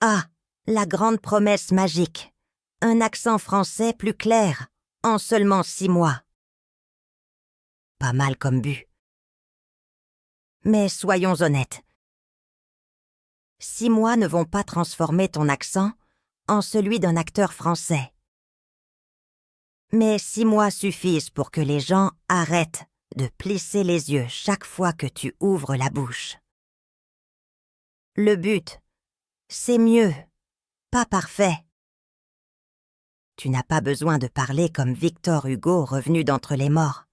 Ah, la grande promesse magique. Un accent français plus clair, en seulement 6 mois. Pas mal comme but. Mais soyons honnêtes. 6 mois ne vont pas transformer ton accent en celui d'un acteur français. Mais 6 mois suffisent pour que les gens arrêtent de plisser les yeux chaque fois que tu ouvres la bouche. Le but, c'est mieux, pas parfait. Tu n'as pas besoin de parler comme Victor Hugo revenu d'entre les morts.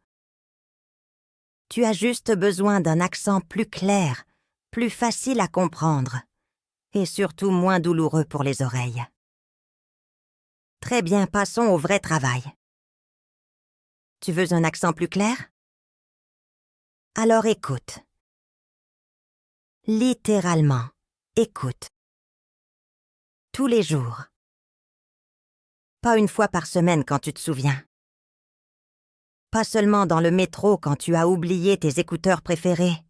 Tu as juste besoin d'un accent plus clair, plus facile à comprendre, et surtout moins douloureux pour les oreilles. Très bien, passons au vrai travail. Tu veux un accent plus clair? Alors écoute. Littéralement, écoute. Tous les jours. Pas une fois par semaine quand tu te souviens. Pas seulement dans le métro quand tu as oublié tes écouteurs préférés.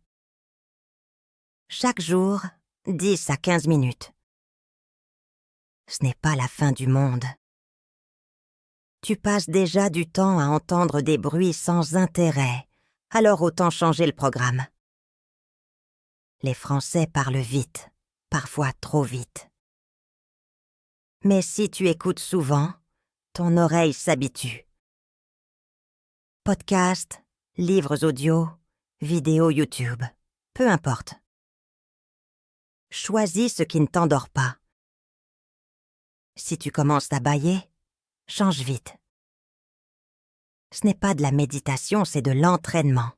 Chaque jour, 10 à 15 minutes. Ce n'est pas la fin du monde. Tu passes déjà du temps à entendre des bruits sans intérêt, alors autant changer le programme. Les Français parlent vite, parfois trop vite. Mais si tu écoutes souvent, ton oreille s'habitue. Podcasts, livres audio, vidéos YouTube, peu importe. Choisis ce qui ne t'endort pas. Si tu commences à bâiller, change vite. Ce n'est pas de la méditation, c'est de l'entraînement.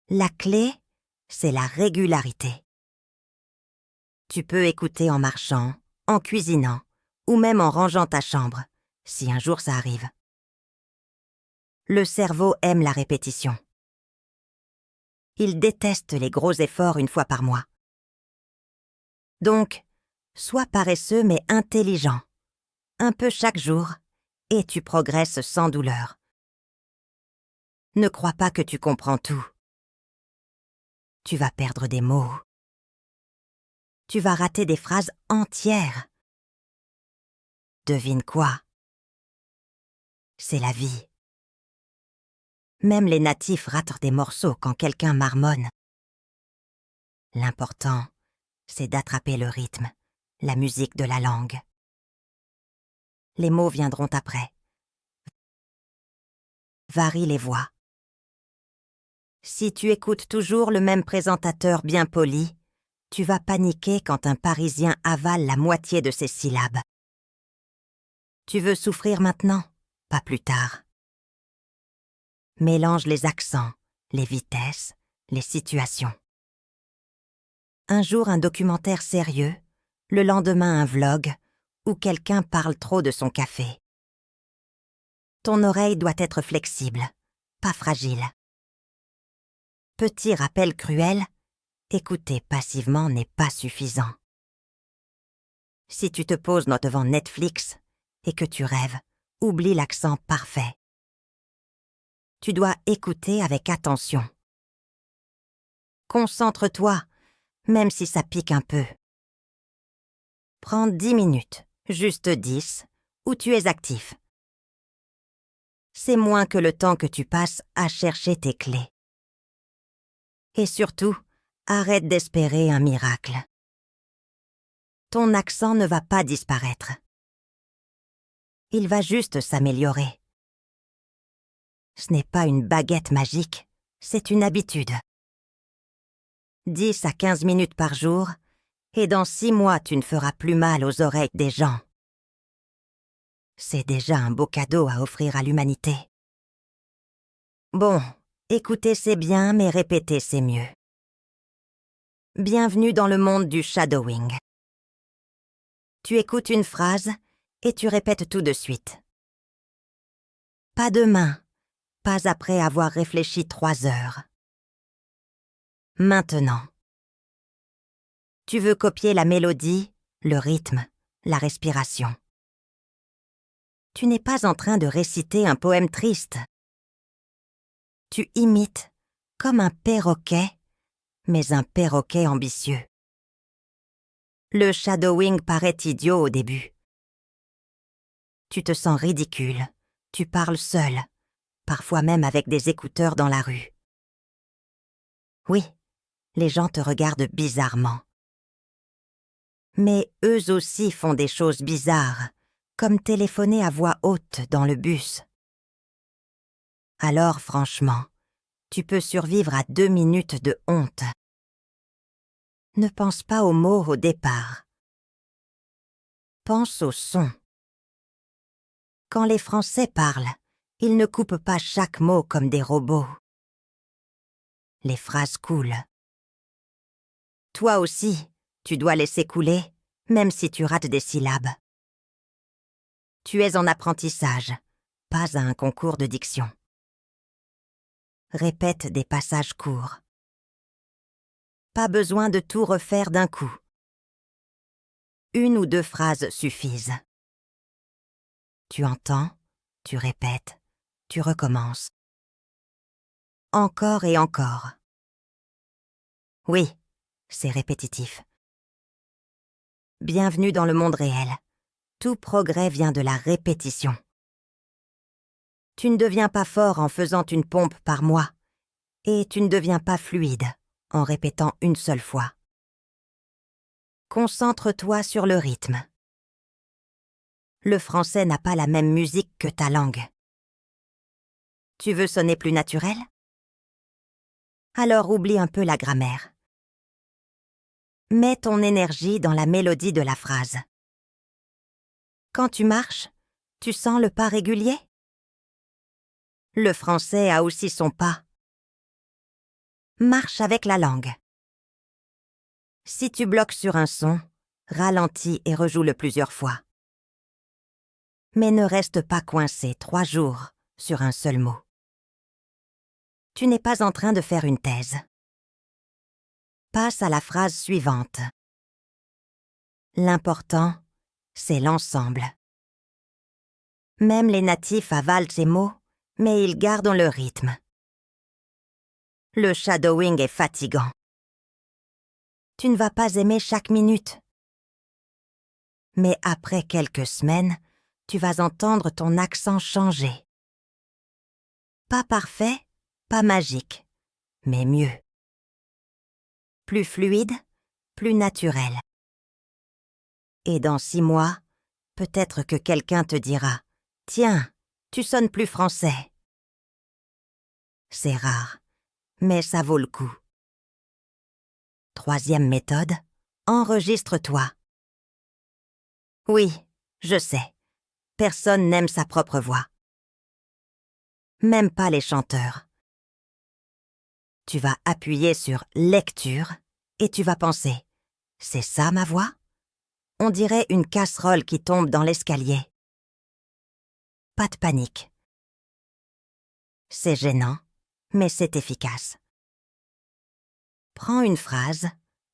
La clé, c'est la régularité. Tu peux écouter en marchant, en cuisinant, ou même en rangeant ta chambre, si un jour ça arrive. Le cerveau aime la répétition. Il déteste les gros efforts une fois par mois. Donc, sois paresseux mais intelligent. Un peu chaque jour, et tu progresses sans douleur. Ne crois pas que tu comprends tout. Tu vas perdre des mots. Tu vas rater des phrases entières. Devine quoi? C'est la vie. Même les natifs ratent des morceaux quand quelqu'un marmonne. L'important, c'est d'attraper le rythme, la musique de la langue. Les mots viendront après. Varie les voix. Si tu écoutes toujours le même présentateur bien poli, tu vas paniquer quand un Parisien avale la moitié de ses syllabes. Tu veux souffrir maintenant, pas plus tard. Mélange les accents, les vitesses, les situations. Un jour un documentaire sérieux, le lendemain un vlog, où quelqu'un parle trop de son café. Ton oreille doit être flexible, pas fragile. Petit rappel cruel, écouter passivement n'est pas suffisant. Si tu te poses devant Netflix et que tu rêves, oublie l'accent parfait. Tu dois écouter avec attention. Concentre-toi, même si ça pique un peu. Prends 10 minutes, juste 10, où tu es actif. C'est moins que le temps que tu passes à chercher tes clés. Et surtout, arrête d'espérer un miracle. Ton accent ne va pas disparaître. Il va juste s'améliorer. Ce n'est pas une baguette magique, c'est une habitude. 10 à 15 minutes par jour, et dans 6 mois tu ne feras plus mal aux oreilles des gens. C'est déjà un beau cadeau à offrir à l'humanité. Bon, écouter c'est bien, mais répéter c'est mieux. Bienvenue dans le monde du shadowing. Tu écoutes une phrase et tu répètes tout de suite. Pas demain, pas après avoir réfléchi 3 heures. Maintenant. Tu veux copier la mélodie, le rythme, la respiration. Tu n'es pas en train de réciter un poème triste. Tu imites, comme un perroquet, mais un perroquet ambitieux. Le shadowing paraît idiot au début. Tu te sens ridicule, tu parles seul, parfois même avec des écouteurs dans la rue. Oui, les gens te regardent bizarrement. Mais eux aussi font des choses bizarres, comme téléphoner à voix haute dans le bus. Alors franchement, tu peux survivre à 2 minutes de honte. Ne pense pas aux mots au départ. Pense au son. Quand les Français parlent, ils ne coupent pas chaque mot comme des robots. Les phrases coulent. Toi aussi, tu dois laisser couler, même si tu rates des syllabes. Tu es en apprentissage, pas à un concours de diction. Répète des passages courts. Pas besoin de tout refaire d'un coup. 1 ou 2 phrases suffisent. Tu entends, tu répètes, tu recommences. Encore et encore. Oui, c'est répétitif. Bienvenue dans le monde réel. Tout progrès vient de la répétition. Tu ne deviens pas fort en faisant une pompe par mois, et tu ne deviens pas fluide en répétant une seule fois. Concentre-toi sur le rythme. Le français n'a pas la même musique que ta langue. Tu veux sonner plus naturel? Alors oublie un peu la grammaire. Mets ton énergie dans la mélodie de la phrase. Quand tu marches, tu sens le pas régulier? Le français a aussi son pas. Marche avec la langue. Si tu bloques sur un son, ralentis et rejoue-le plusieurs fois. Mais ne reste pas coincé 3 jours sur un seul mot. Tu n'es pas en train de faire une thèse. Passe à la phrase suivante. L'important, c'est l'ensemble. Même les natifs avalent ces mots, mais ils gardent le rythme. Le shadowing est fatigant. Tu ne vas pas aimer chaque minute. Mais après quelques semaines, tu vas entendre ton accent changer. Pas parfait, pas magique, mais mieux. Plus fluide, plus naturel. Et dans 6 mois, peut-être que quelqu'un te dira « Tiens, tu sonnes plus français ». C'est rare, mais ça vaut le coup. 3e méthode, enregistre-toi. Oui, je sais, personne n'aime sa propre voix. Même pas les chanteurs. Tu vas appuyer sur « Lecture » et tu vas penser « C'est ça ma voix ?» On dirait une casserole qui tombe dans l'escalier. Pas de panique. C'est gênant, mais c'est efficace. Prends une phrase,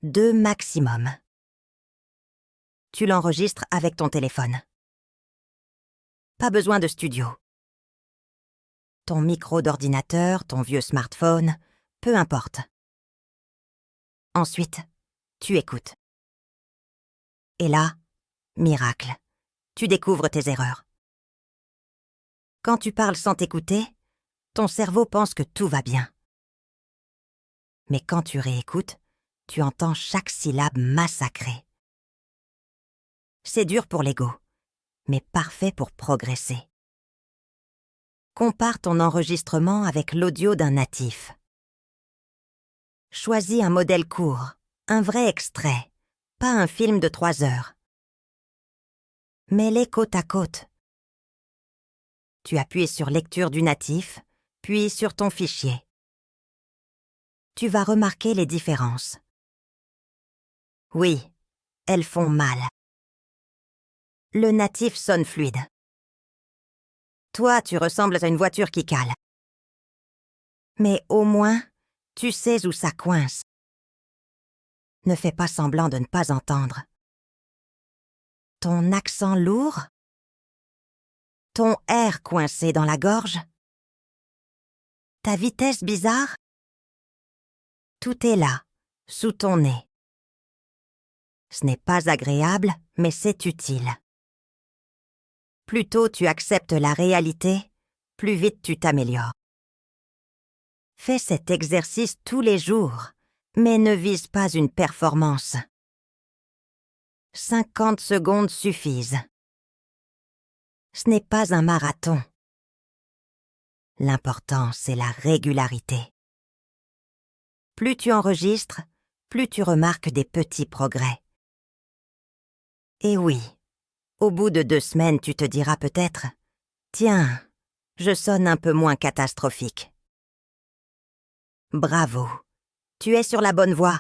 2 maximum. Tu l'enregistres avec ton téléphone. Pas besoin de studio. Ton micro d'ordinateur, ton vieux smartphone, peu importe. Ensuite, tu écoutes. Et là, miracle, tu découvres tes erreurs. Quand tu parles sans t'écouter, ton cerveau pense que tout va bien. Mais quand tu réécoutes, tu entends chaque syllabe massacrée. C'est dur pour l'ego, mais parfait pour progresser. Compare ton enregistrement avec l'audio d'un natif. Choisis un modèle court, un vrai extrait, pas un film de 3 heures. Mets-les côte à côte. Tu appuies sur lecture du natif, puis sur ton fichier. Tu vas remarquer les différences. Oui, elles font mal. Le natif sonne fluide. Toi, tu ressembles à une voiture qui cale. Mais au moins, tu sais où ça coince. Ne fais pas semblant de ne pas entendre. Ton accent lourd? Ton air coincé dans la gorge? Ta vitesse bizarre? Tout est là, sous ton nez. Ce n'est pas agréable, mais c'est utile. Plus tôt tu acceptes la réalité, plus vite tu t'améliores. Fais cet exercice tous les jours, mais ne vise pas une performance. 50 secondes suffisent. Ce n'est pas un marathon. L'important, c'est la régularité. Plus tu enregistres, plus tu remarques des petits progrès. Et oui, au bout de 2 semaines, tu te diras peut-être « Tiens, je sonne un peu moins catastrophique. » Bravo, tu es sur la bonne voie.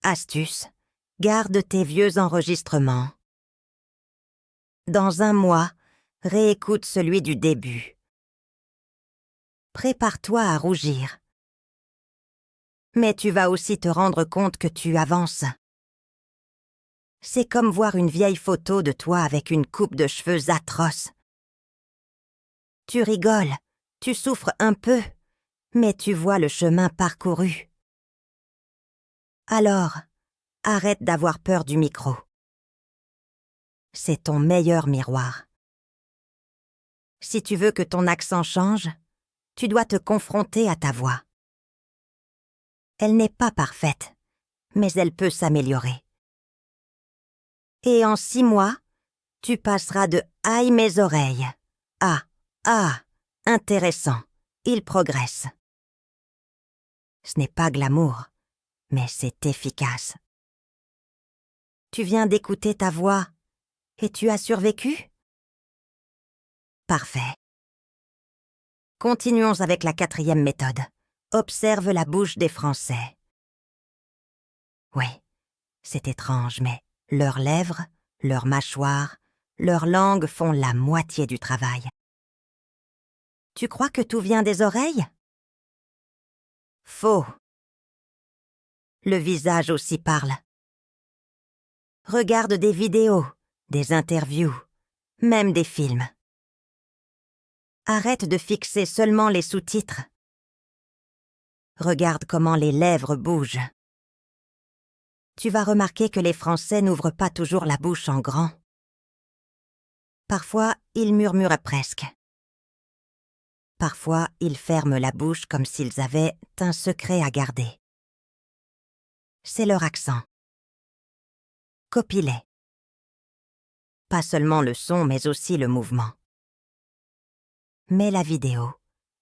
Astuce, garde tes vieux enregistrements. Dans 1 mois, réécoute celui du début. Prépare-toi à rougir. Mais tu vas aussi te rendre compte que tu avances. C'est comme voir une vieille photo de toi avec une coupe de cheveux atroce. Tu rigoles, tu souffres un peu, mais tu vois le chemin parcouru. Alors, arrête d'avoir peur du micro. C'est ton meilleur miroir. Si tu veux que ton accent change, tu dois te confronter à ta voix. Elle n'est pas parfaite, mais elle peut s'améliorer. Et en 6 mois, tu passeras de « Aïe mes oreilles » à « Ah, intéressant, il progresse ». Ce n'est pas glamour, mais c'est efficace. Tu viens d'écouter ta voix et tu as survécu? Parfait. Continuons avec la 4e méthode. Observe la bouche des Français. Oui, c'est étrange, mais leurs lèvres, leurs mâchoires, leurs langues font la moitié du travail. Tu crois que tout vient des oreilles? Faux. Le visage aussi parle. Regarde des vidéos, des interviews, même des films. Arrête de fixer seulement les sous-titres. Regarde comment les lèvres bougent. Tu vas remarquer que les Français n'ouvrent pas toujours la bouche en grand. Parfois, ils murmurent presque. Parfois, ils ferment la bouche comme s'ils avaient un secret à garder. C'est leur accent. Copie-les. Pas seulement le son, mais aussi le mouvement. Mets la vidéo,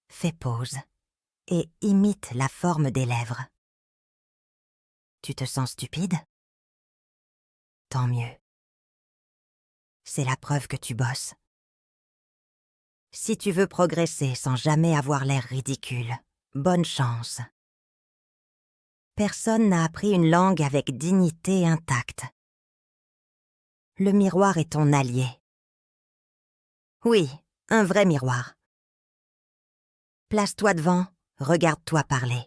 fais pause et imite la forme des lèvres. Tu te sens stupide? Tant mieux. C'est la preuve que tu bosses. Si tu veux progresser sans jamais avoir l'air ridicule, bonne chance. Personne n'a appris une langue avec dignité intacte. Le miroir est ton allié. Oui, un vrai miroir. Place-toi devant, regarde-toi parler.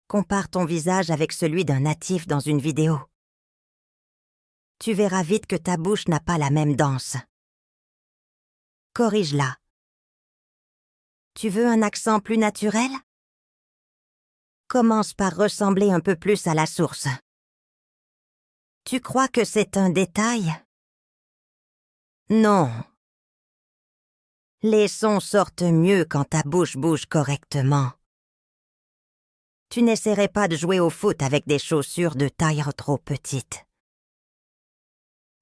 Compare ton visage avec celui d'un natif dans une vidéo. Tu verras vite que ta bouche n'a pas la même danse. Corrige-la. Tu veux un accent plus naturel? Commence par ressembler un peu plus à la source. Tu crois que c'est un détail? Non. Les sons sortent mieux quand ta bouche bouge correctement. Tu n'essaierais pas de jouer au foot avec des chaussures de taille trop petite.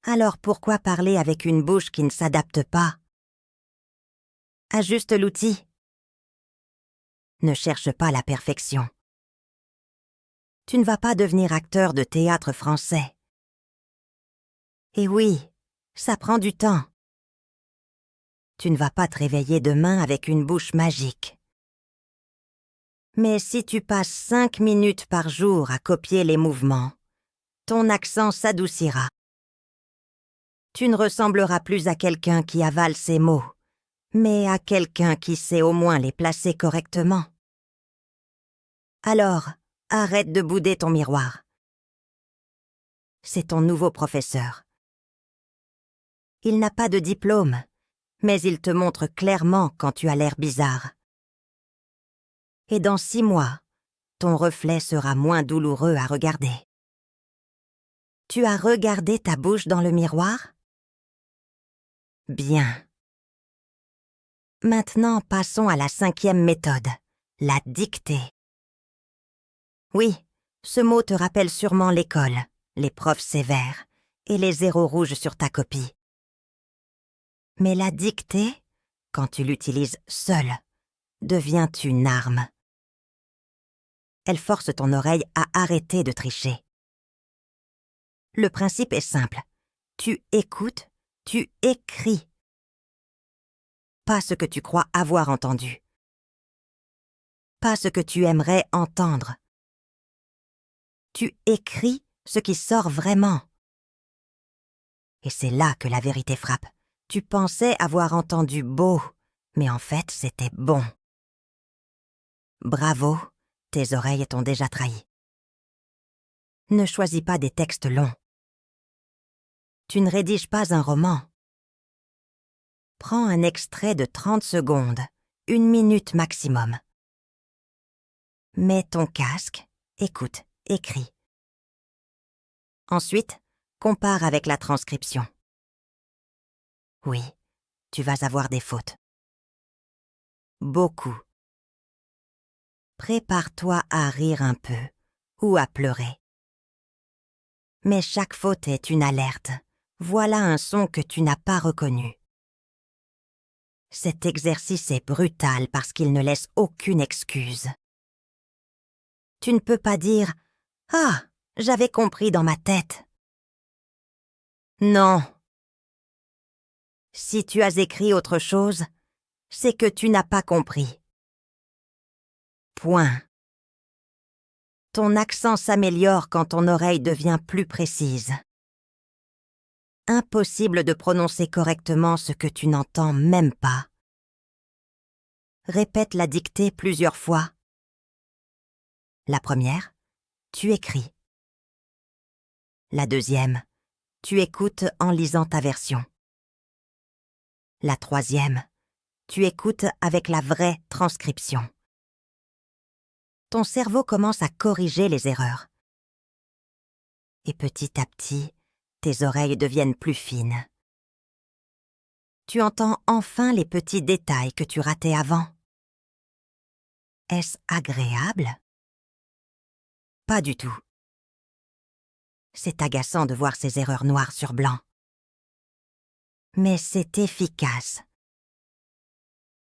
Alors pourquoi parler avec une bouche qui ne s'adapte pas? Ajuste l'outil. Ne cherche pas la perfection. Tu ne vas pas devenir acteur de théâtre français. Et oui, ça prend du temps. Tu ne vas pas te réveiller demain avec une bouche magique. Mais si tu passes 5 minutes par jour à copier les mouvements, ton accent s'adoucira. Tu ne ressembleras plus à quelqu'un qui avale ses mots, mais à quelqu'un qui sait au moins les placer correctement. Alors, arrête de bouder ton miroir. C'est ton nouveau professeur. Il n'a pas de diplôme, mais il te montre clairement quand tu as l'air bizarre. Et dans 6 mois, ton reflet sera moins douloureux à regarder. Tu as regardé ta bouche dans le miroir? Bien. Maintenant, passons à la 5e méthode, la dictée. Oui, ce mot te rappelle sûrement l'école, les profs sévères et les zéros rouges sur ta copie. Mais la dictée, quand tu l'utilises seule, devient une arme. Elle force ton oreille à arrêter de tricher. Le principe est simple. Tu écoutes, tu écris. Pas ce que tu crois avoir entendu. Pas ce que tu aimerais entendre. Tu écris ce qui sort vraiment. Et c'est là que la vérité frappe. Tu pensais avoir entendu beau, mais en fait c'était bon. Bravo, tes oreilles t'ont déjà trahi. Ne choisis pas des textes longs. Tu ne rédiges pas un roman. Prends un extrait de 30 secondes, 1 minute maximum. Mets ton casque, écoute, écris. Ensuite, compare avec la transcription. Oui, tu vas avoir des fautes. Beaucoup. Prépare-toi à rire un peu ou à pleurer. Mais chaque faute est une alerte. Voilà un son que tu n'as pas reconnu. Cet exercice est brutal parce qu'il ne laisse aucune excuse. Tu ne peux pas dire « Ah, j'avais compris dans ma tête ». Non. Si tu as écrit autre chose, c'est que tu n'as pas compris. Point. Ton accent s'améliore quand ton oreille devient plus précise. Impossible de prononcer correctement ce que tu n'entends même pas. Répète la dictée plusieurs fois. La première, tu écris. La deuxième, tu écoutes en lisant ta version. La troisième, tu écoutes avec la vraie transcription. Ton cerveau commence à corriger les erreurs. Et petit à petit, tes oreilles deviennent plus fines. Tu entends enfin les petits détails que tu ratais avant. Est-ce agréable? Pas du tout. C'est agaçant de voir ces erreurs noires sur blanc. Mais c'est efficace.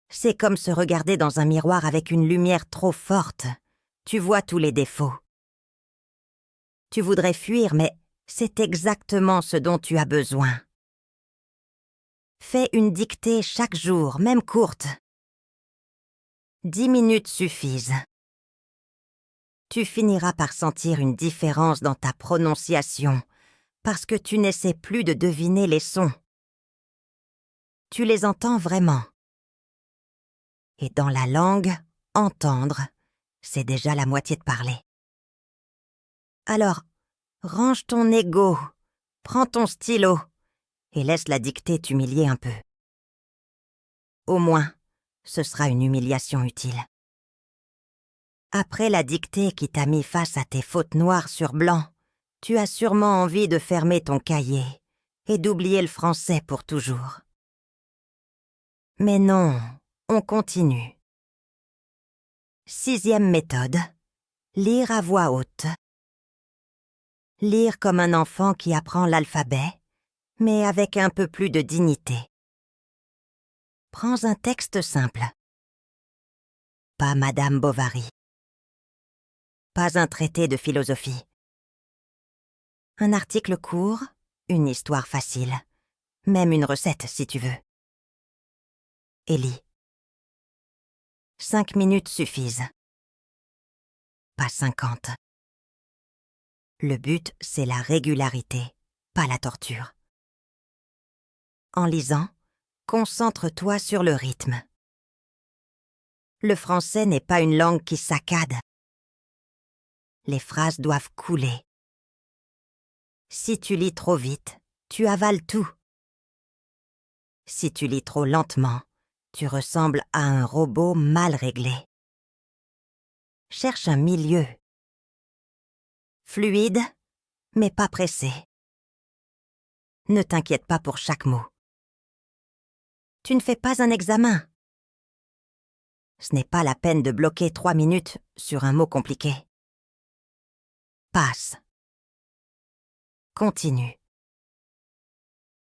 C'est comme se regarder dans un miroir avec une lumière trop forte. Tu vois tous les défauts. Tu voudrais fuir, mais c'est exactement ce dont tu as besoin. Fais une dictée chaque jour, même courte. 10 minutes suffisent. Tu finiras par sentir une différence dans ta prononciation, parce que tu n'essaies plus de deviner les sons. Tu les entends vraiment. Et dans la langue, entendre, c'est déjà la moitié de parler. Alors, range ton ego, prends ton stylo et laisse la dictée t'humilier un peu. Au moins, ce sera une humiliation utile. Après la dictée qui t'a mis face à tes fautes noires sur blanc, tu as sûrement envie de fermer ton cahier et d'oublier le français pour toujours. Mais non, on continue. 6e méthode, lire à voix haute. Lire comme un enfant qui apprend l'alphabet, mais avec un peu plus de dignité. Prends un texte simple. Pas Madame Bovary. Pas un traité de philosophie. Un article court, une histoire facile, même une recette si tu veux. Et lis. 5 minutes suffisent. Pas 50. Le but, c'est la régularité, pas la torture. En lisant, concentre-toi sur le rythme. Le français n'est pas une langue qui saccade. Les phrases doivent couler. Si tu lis trop vite, tu avales tout. Si tu lis trop lentement, tu ressembles à un robot mal réglé. Cherche un milieu. Fluide, mais pas pressé. Ne t'inquiète pas pour chaque mot. Tu ne fais pas un examen. Ce n'est pas la peine de bloquer 3 minutes sur un mot compliqué. Passe. Continue.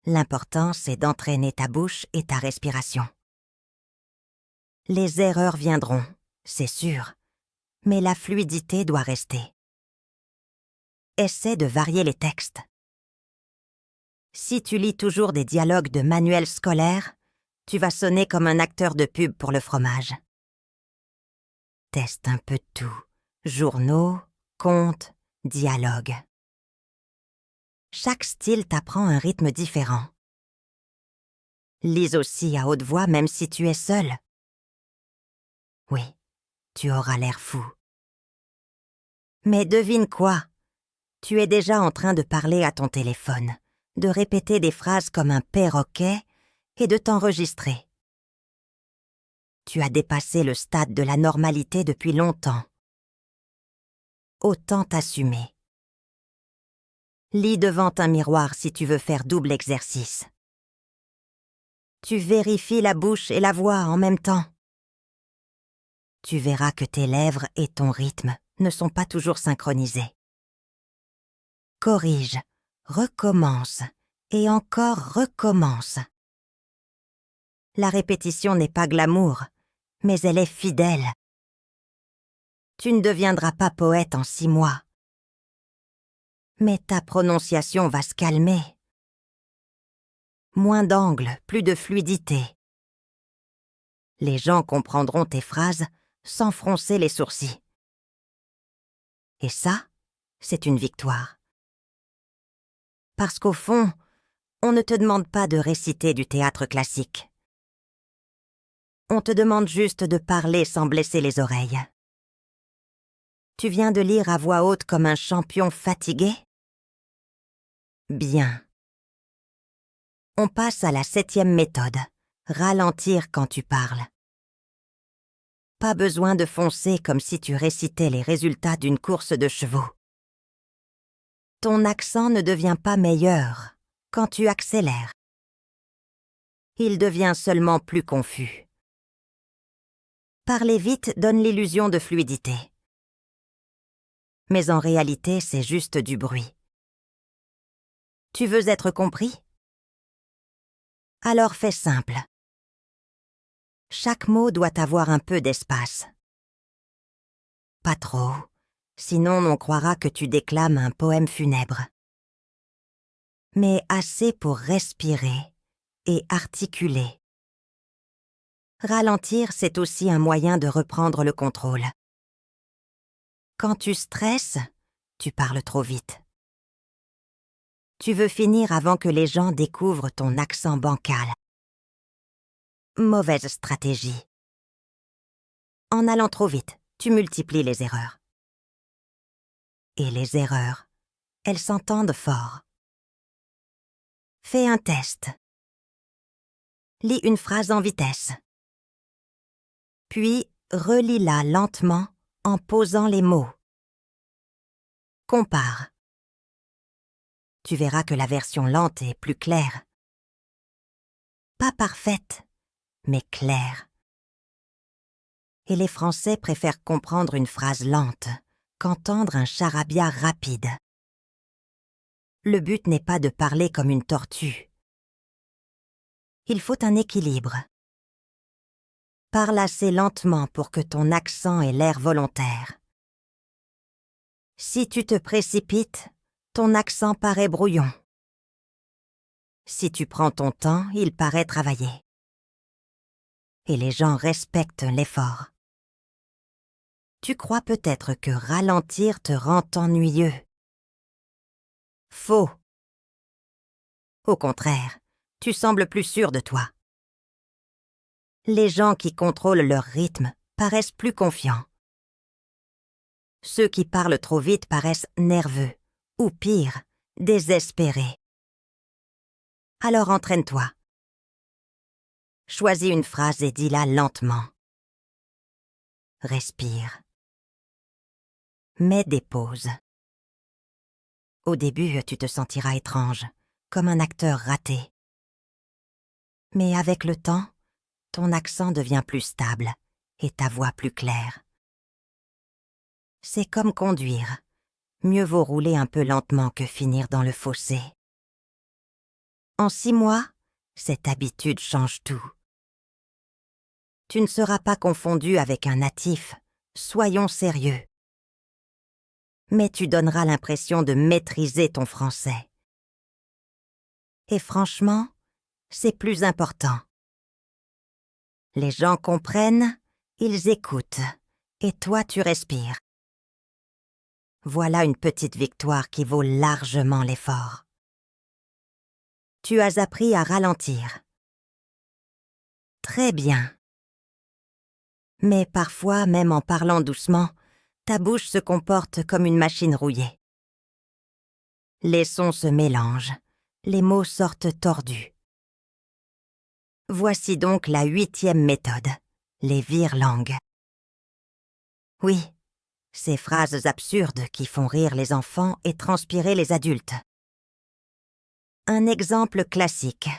L'important, c'est d'entraîner ta bouche et ta respiration. Les erreurs viendront, c'est sûr, mais la fluidité doit rester. Essaie de varier les textes. Si tu lis toujours des dialogues de manuels scolaires, tu vas sonner comme un acteur de pub pour le fromage. Teste un peu de tout. Journaux, contes, dialogues. Chaque style t'apprend un rythme différent. Lis aussi à haute voix même si tu es seul. Oui, tu auras l'air fou. Mais devine quoi? Tu es déjà en train de parler à ton téléphone, de répéter des phrases comme un perroquet et de t'enregistrer. Tu as dépassé le stade de la normalité depuis longtemps. Autant t'assumer. Lis devant un miroir si tu veux faire double exercice. Tu vérifies la bouche et la voix en même temps. Tu verras que tes lèvres et ton rythme ne sont pas toujours synchronisés. Corrige, recommence et encore recommence. La répétition n'est pas glamour, mais elle est fidèle. Tu ne deviendras pas poète en 6 mois. Mais ta prononciation va se calmer. Moins d'angles, plus de fluidité. Les gens comprendront tes phrases sans froncer les sourcils. Et ça, c'est une victoire. Parce qu'au fond, on ne te demande pas de réciter du théâtre classique. On te demande juste de parler sans blesser les oreilles. Tu viens de lire à voix haute comme un champion fatigué? Bien. On passe à la 7e méthode, ralentir quand tu parles. Pas besoin de foncer comme si tu récitais les résultats d'une course de chevaux. Ton accent ne devient pas meilleur quand tu accélères. Il devient seulement plus confus. Parler vite donne l'illusion de fluidité. Mais en réalité, c'est juste du bruit. Tu veux être compris? Alors fais simple. Chaque mot doit avoir un peu d'espace. Pas trop, sinon on croira que tu déclames un poème funèbre. Mais assez pour respirer et articuler. Ralentir, c'est aussi un moyen de reprendre le contrôle. Quand tu stresses, tu parles trop vite. Tu veux finir avant que les gens découvrent ton accent bancal. Mauvaise stratégie. En allant trop vite, tu multiplies les erreurs. Et les erreurs, elles s'entendent fort. Fais un test. Lis une phrase en vitesse. Puis, relis-la lentement en posant les mots. Compare. Tu verras que la version lente est plus claire. Pas parfaite, mais claire. Et les Français préfèrent comprendre une phrase lente qu'entendre un charabia rapide. Le but n'est pas de parler comme une tortue. Il faut un équilibre. Parle assez lentement pour que ton accent ait l'air volontaire. Si tu te précipites, ton accent paraît brouillon. Si tu prends ton temps, il paraît travaillé. Et les gens respectent l'effort. Tu crois peut-être que ralentir te rend ennuyeux. Faux. Au contraire, tu sembles plus sûr de toi. Les gens qui contrôlent leur rythme paraissent plus confiants. Ceux qui parlent trop vite paraissent nerveux, ou pire, désespérés. Alors entraîne-toi. Choisis une phrase et dis-la lentement. Respire. Mets des pauses. Au début, tu te sentiras étrange, comme un acteur raté. Mais avec le temps, ton accent devient plus stable et ta voix plus claire. C'est comme conduire. Mieux vaut rouler un peu lentement que finir dans le fossé. En 6 mois, cette habitude change tout. Tu ne seras pas confondu avec un natif, soyons sérieux. Mais tu donneras l'impression de maîtriser ton français. Et franchement, c'est plus important. Les gens comprennent, ils écoutent, et toi tu respires. Voilà une petite victoire qui vaut largement l'effort. Tu as appris à ralentir. Très bien. Mais parfois, même en parlant doucement, ta bouche se comporte comme une machine rouillée. Les sons se mélangent, les mots sortent tordus. Voici donc la 8e méthode, les vire-langues. Oui, ces phrases absurdes qui font rire les enfants et transpirer les adultes. Un exemple classique.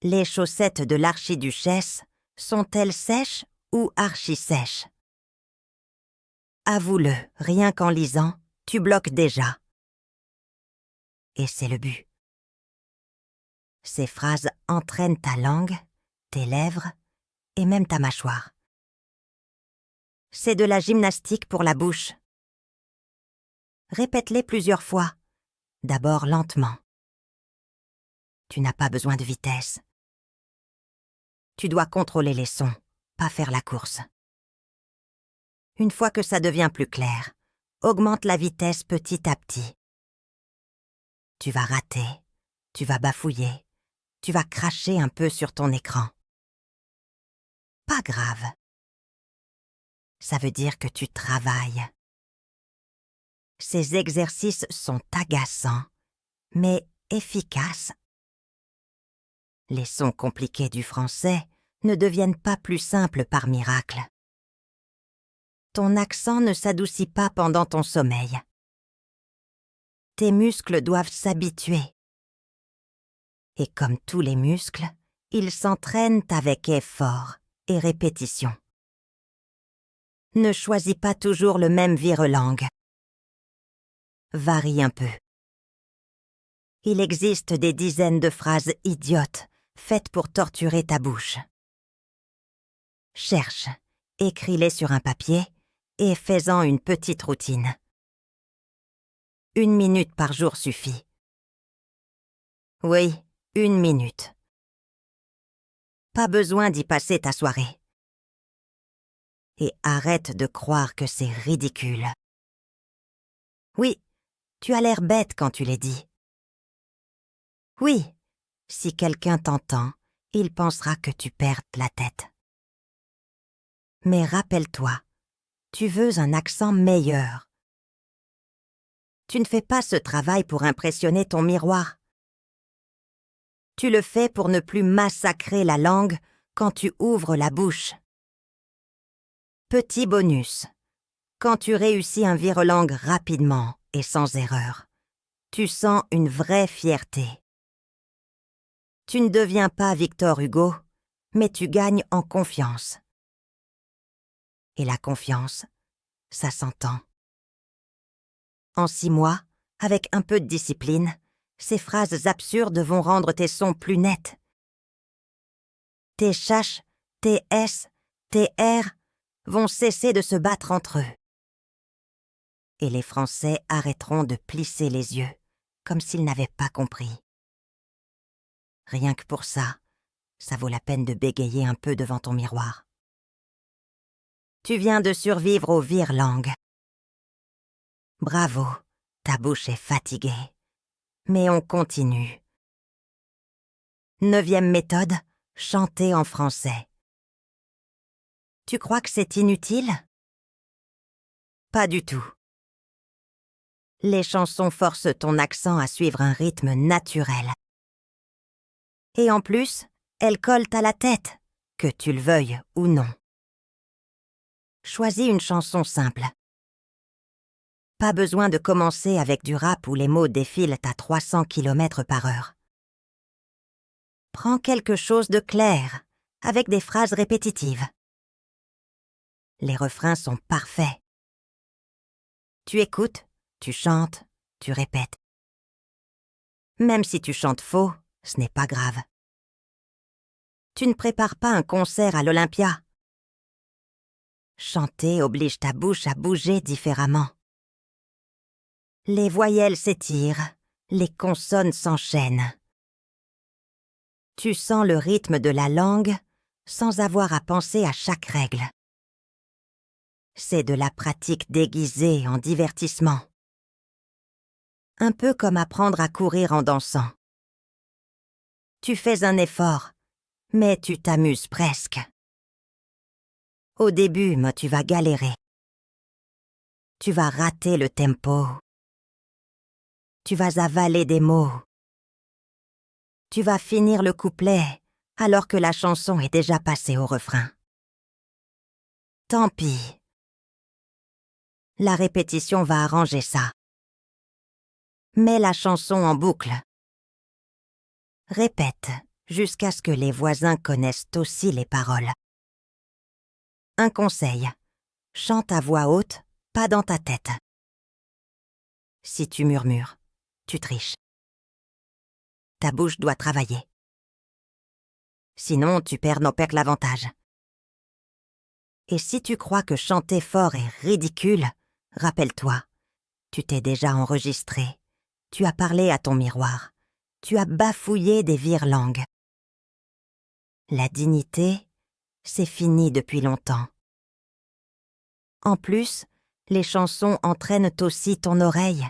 Les chaussettes de l'archiduchesse sont-elles sèches ou archi-sèches? Avoue-le, rien qu'en lisant, tu bloques déjà. Et c'est le but. Ces phrases entraînent ta langue, tes lèvres et même ta mâchoire. C'est de la gymnastique pour la bouche. Répète-les plusieurs fois, d'abord lentement. Tu n'as pas besoin de vitesse. Tu dois contrôler les sons, pas faire la course. Une fois que ça devient plus clair, augmente la vitesse petit à petit. Tu vas rater, tu vas bafouiller, tu vas cracher un peu sur ton écran. Pas grave. Ça veut dire que tu travailles. Ces exercices sont agaçants, mais efficaces. Les sons compliqués du français ne deviennent pas plus simples par miracle. Ton accent ne s'adoucit pas pendant ton sommeil. Tes muscles doivent s'habituer. Et comme tous les muscles, ils s'entraînent avec effort et répétition. Ne choisis pas toujours le même vire-langue. Varie un peu. Il existe des dizaines de phrases idiotes faites pour torturer ta bouche. Cherche, écris-les sur un papier et fais-en une petite routine. 1 minute par jour suffit. Oui, 1 minute. Pas besoin d'y passer ta soirée. Et arrête de croire que c'est ridicule. Oui, tu as l'air bête quand tu les dis. Oui, si quelqu'un t'entend, il pensera que tu perds la tête. Mais rappelle-toi, tu veux un accent meilleur. Tu ne fais pas ce travail pour impressionner ton miroir. Tu le fais pour ne plus massacrer la langue quand tu ouvres la bouche. Petit bonus. Quand tu réussis un vire-langue rapidement et sans erreur, tu sens une vraie fierté. Tu ne deviens pas Victor Hugo, mais tu gagnes en confiance. Et la confiance, ça s'entend. En 6 mois, avec un peu de discipline, ces phrases absurdes vont rendre tes sons plus nets. Tes ch, tes s, tes r vont cesser de se battre entre eux. Et les Français arrêteront de plisser les yeux, comme s'ils n'avaient pas compris. Rien que pour ça, ça vaut la peine de bégayer un peu devant ton miroir. Tu viens de survivre au vire-langue. Bravo, ta bouche est fatiguée. Mais on continue. 9e méthode, chanter en français. Tu crois que c'est inutile? Pas du tout. Les chansons forcent ton accent à suivre un rythme naturel. Et en plus, elles collent à la tête, que tu le veuilles ou non. Choisis une chanson simple. Pas besoin de commencer avec du rap où les mots défilent à 300 km/h. Prends quelque chose de clair, avec des phrases répétitives. Les refrains sont parfaits. Tu écoutes, tu chantes, tu répètes. Même si tu chantes faux, ce n'est pas grave. Tu ne prépares pas un concert à l'Olympia. Chanter oblige ta bouche à bouger différemment. Les voyelles s'étirent, les consonnes s'enchaînent. Tu sens le rythme de la langue sans avoir à penser à chaque règle. C'est de la pratique déguisée en divertissement. Un peu comme apprendre à courir en dansant. Tu fais un effort, mais tu t'amuses presque. Au début, tu vas galérer. Tu vas rater le tempo. Tu vas avaler des mots. Tu vas finir le couplet alors que la chanson est déjà passée au refrain. Tant pis. La répétition va arranger ça. Mets la chanson en boucle. Répète jusqu'à ce que les voisins connaissent aussi les paroles. Un conseil. Chante à voix haute, pas dans ta tête. Si tu murmures, tu triches. Ta bouche doit travailler. Sinon, tu perds l'avantage. Et si tu crois que chanter fort est ridicule, rappelle-toi, tu t'es déjà enregistré. Tu as parlé à ton miroir. Tu as bafouillé des virelangues. La dignité, c'est fini depuis longtemps. En plus, les chansons entraînent aussi ton oreille.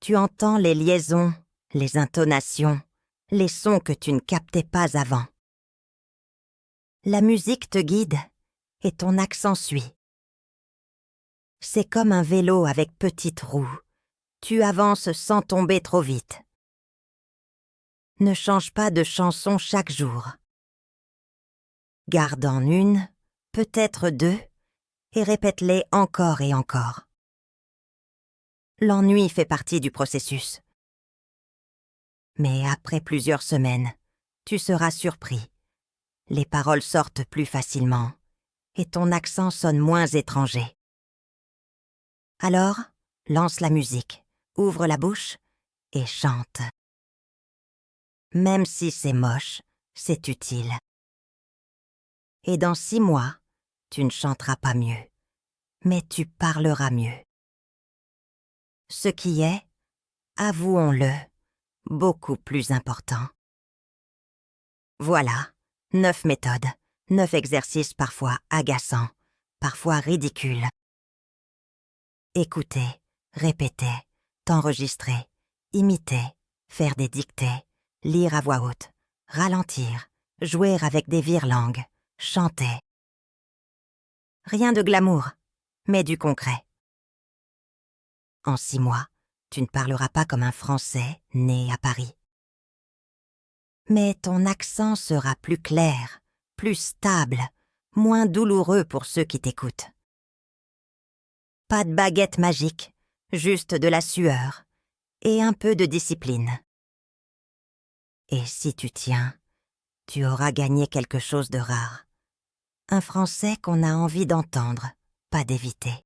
Tu entends les liaisons, les intonations, les sons que tu ne captais pas avant. La musique te guide et ton accent suit. C'est comme un vélo avec petites roues. Tu avances sans tomber trop vite. Ne change pas de chanson chaque jour. Garde en une, peut-être deux, et répète-les encore et encore. L'ennui fait partie du processus. Mais après plusieurs semaines, tu seras surpris. Les paroles sortent plus facilement et ton accent sonne moins étranger. Alors, lance la musique, ouvre la bouche et chante. Même si c'est moche, c'est utile. Et dans 6 mois, tu ne chanteras pas mieux, mais tu parleras mieux. Ce qui est, avouons-le, beaucoup plus important. Voilà, 9 méthodes, 9 exercices parfois agaçants, parfois ridicules. Écouter, répéter, t'enregistrer, imiter, faire des dictées, lire à voix haute, ralentir, jouer avec des virelangues, chanter. Rien de glamour, mais du concret. En 6 mois, tu ne parleras pas comme un Français né à Paris. Mais ton accent sera plus clair, plus stable, moins douloureux pour ceux qui t'écoutent. Pas de baguette magique, juste de la sueur et un peu de discipline. Et si tu tiens, tu auras gagné quelque chose de rare. Un Français qu'on a envie d'entendre, pas d'éviter.